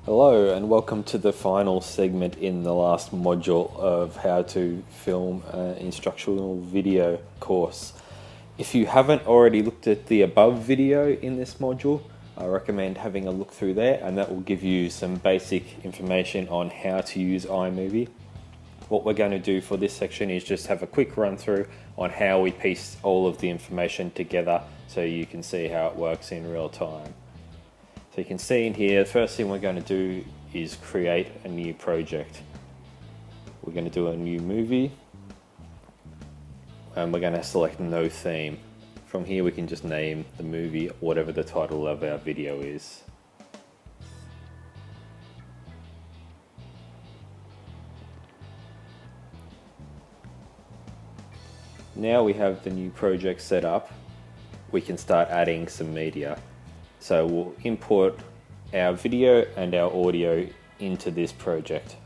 Hello and welcome to the final segment in the last module of how to film an instructional video course. If you haven't already looked at the above video in this module, I recommend having a look through there, and that will give you some basic information on how to use iMovie. What we're going to do for this section is just have a quick run through on how we piece all of the information together so you can see how it works in real time. So you can see in here, the first thing we're going to do is create a new project. We're going to do a new movie and we're going to select no theme. From here we can just name the movie whatever the title of our video is. Now we have the new project set up, we can start adding some media. So we'll import our video and our audio into this project.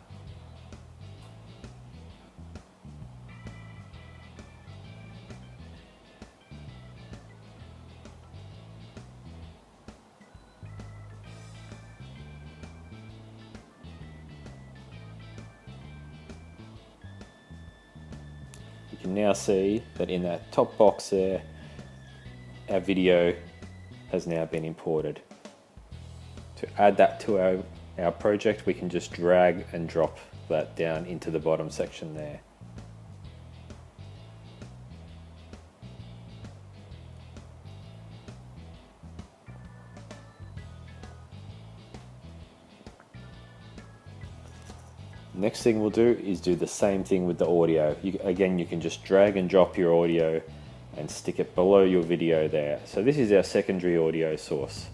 You can now see that in that top box there, our video has now been imported. To add that to our project, we can just drag and drop that down into the bottom section there. Next thing we'll do is do the same thing with the audio. Again, you can just drag and drop your audio and stick it below your video there. So this is our secondary audio source.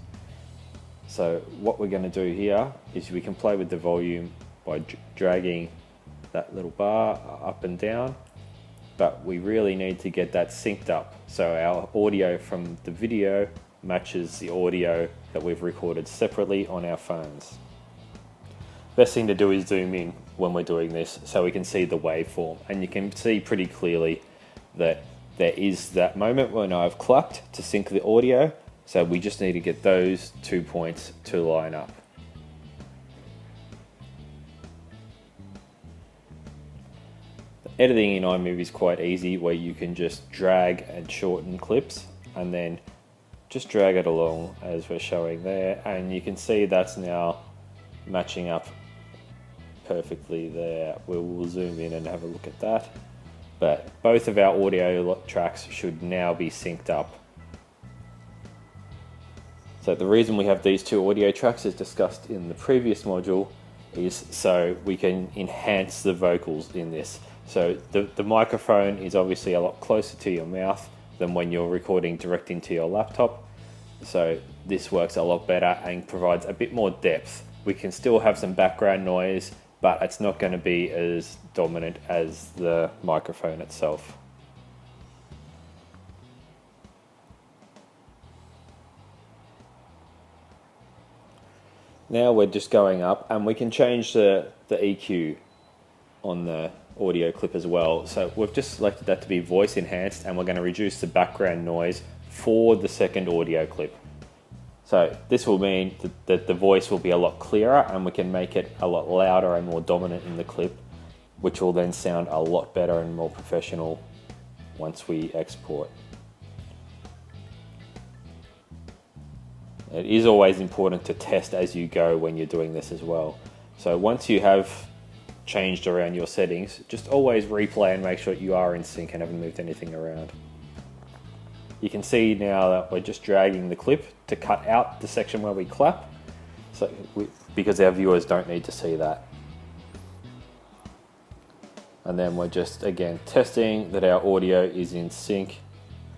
So what we're going to do here is we can play with the volume by dragging that little bar up and down, but we really need to get that synced up so our audio from the video matches the audio that we've recorded separately on our phones. Best thing to do is zoom in when we're doing this so we can see the waveform, and you can see pretty clearly that there is that moment when I've clapped to sync the audio, so we just need to get those 2 points to line up. The editing in iMovie is quite easy, where you can just drag and shorten clips and then just drag it along as we're showing there, and you can see that's now matching up perfectly there. We'll zoom in and have a look at that. But both of our audio tracks should now be synced up. So the reason we have these two audio tracks, as discussed in the previous module, is so we can enhance the vocals in this. So the microphone is obviously a lot closer to your mouth than when you're recording direct into your laptop. So this works a lot better and provides a bit more depth. We can still have some background noise, but it's not going to be as dominant as the microphone itself. Now we're just going up, and we can change the EQ on the audio clip as well. So we've just selected that to be voice enhanced, and we're going to reduce the background noise for the second audio clip. So this will mean that the voice will be a lot clearer, and we can make it a lot louder and more dominant in the clip, which will then sound a lot better and more professional once we export. It is always important to test as you go when you're doing this as well. So once you have changed around your settings, just always replay and make sure you are in sync and haven't moved anything around. You can see now that we're just dragging the clip to cut out the section where we clap, because our viewers don't need to see that. And then we're just, again, testing that our audio is in sync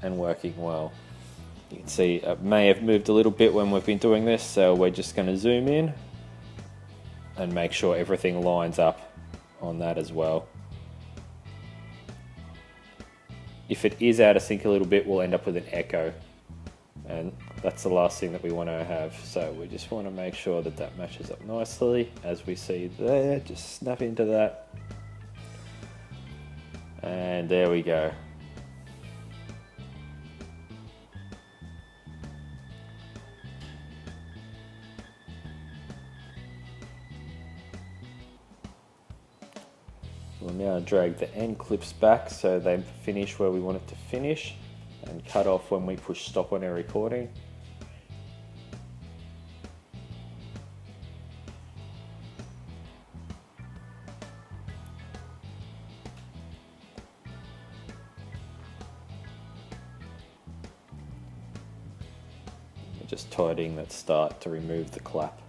and working well. You can see it may have moved a little bit when we've been doing this, so we're just going to zoom in and make sure everything lines up on that as well. If it is out of sync a little bit, we'll end up with an echo, and that's the last thing that we want to have. So we just want to make sure that that matches up nicely, as we see there. Just snap into that, and there we go. We'll now drag the end clips back so they finish where we want it to finish, and cut off when we push stop on our recording. Just tidying that start to remove the clap.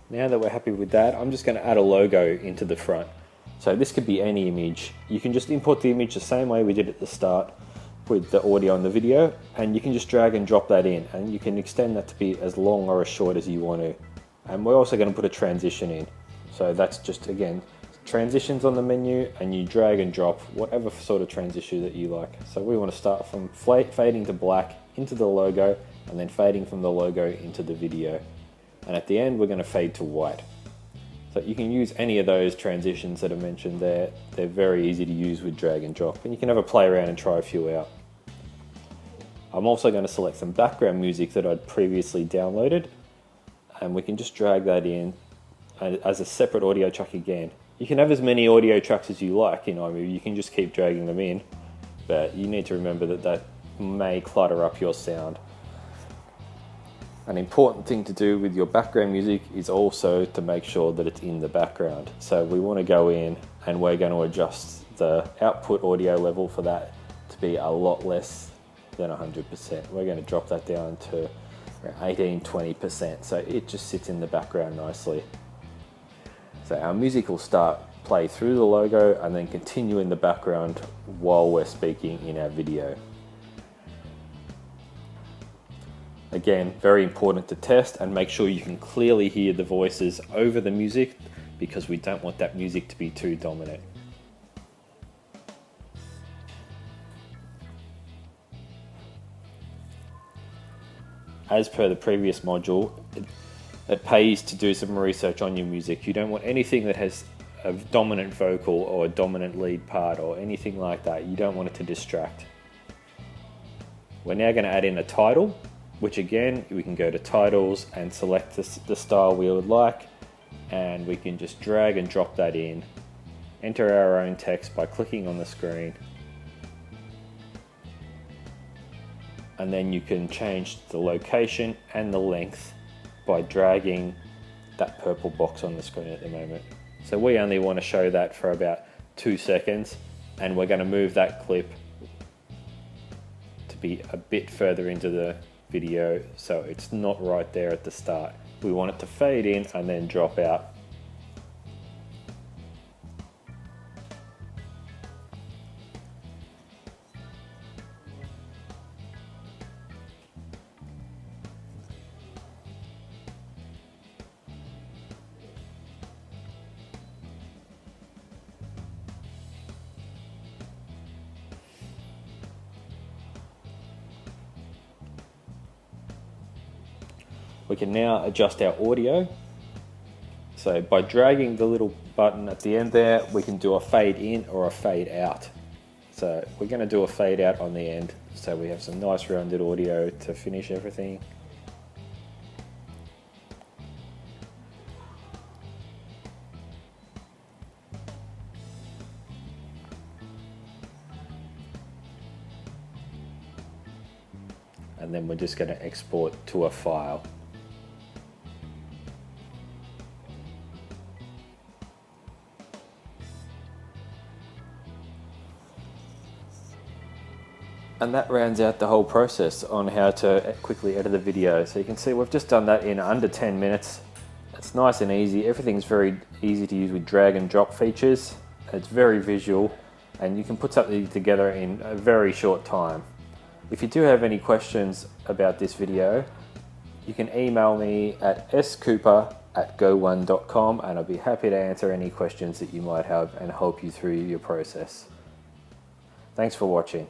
Now that we're happy with that, I'm just going to add a logo into the front. So this could be any image. You can just import the image the same way we did at the start with the audio and the video, and you can just drag and drop that in, and you can extend that to be as long or as short as you want to. And we're also going to put a transition in. So that's just, again, transitions on the menu, and you drag and drop whatever sort of transition that you like. So we want to start from fading to black into the logo, and then fading from the logo into the video. And at the end, we're going to fade to white. So you can use any of those transitions that I mentioned there. They're very easy to use with drag and drop, and you can have a play around and try a few out. I'm also going to select some background music that I'd previously downloaded, and we can just drag that in as a separate audio track again. You can have as many audio tracks as you like in iMovie. You can just keep dragging them in, but you need to remember that that may clutter up your sound. An important thing to do with your background music is also to make sure that it's in the background. So we want to go in, and we're going to adjust the output audio level for that to be a lot less than 100%. We're going to drop that down to 18-20%, so it just sits in the background nicely. So our music will play through the logo and then continue in the background while we're speaking in our video. Again, very important to test and make sure you can clearly hear the voices over the music, because we don't want that music to be too dominant. As per the previous module, it pays to do some research on your music. You don't want anything that has a dominant vocal or a dominant lead part or anything like that. You don't want it to distract. We're now going to add in a title, which again, we can go to titles and select the style we would like, and we can just drag and drop that in. Enter our own text by clicking on the screen, and then you can change the location and the length by dragging that purple box on the screen at the moment. So we only want to show that for about 2 seconds, and we're going to move that clip to be a bit further into the video, so it's not right there at the start. We want it to fade in and then drop out. We can now adjust our audio. So by dragging the little button at the end there, we can do a fade in or a fade out. So we're going to do a fade out on the end, so we have some nice rounded audio to finish everything. And then we're just going to export to a file. And that rounds out the whole process on how to quickly edit the video. So you can see we've just done that in under 10 minutes, It's nice and easy. Everything's very easy to use with drag and drop features. It's very visual and you can put something together in a very short time. If you do have any questions about this video, you can email me at scooper@go1.com and I'll be happy to answer any questions that you might have and help you through your process. Thanks for watching.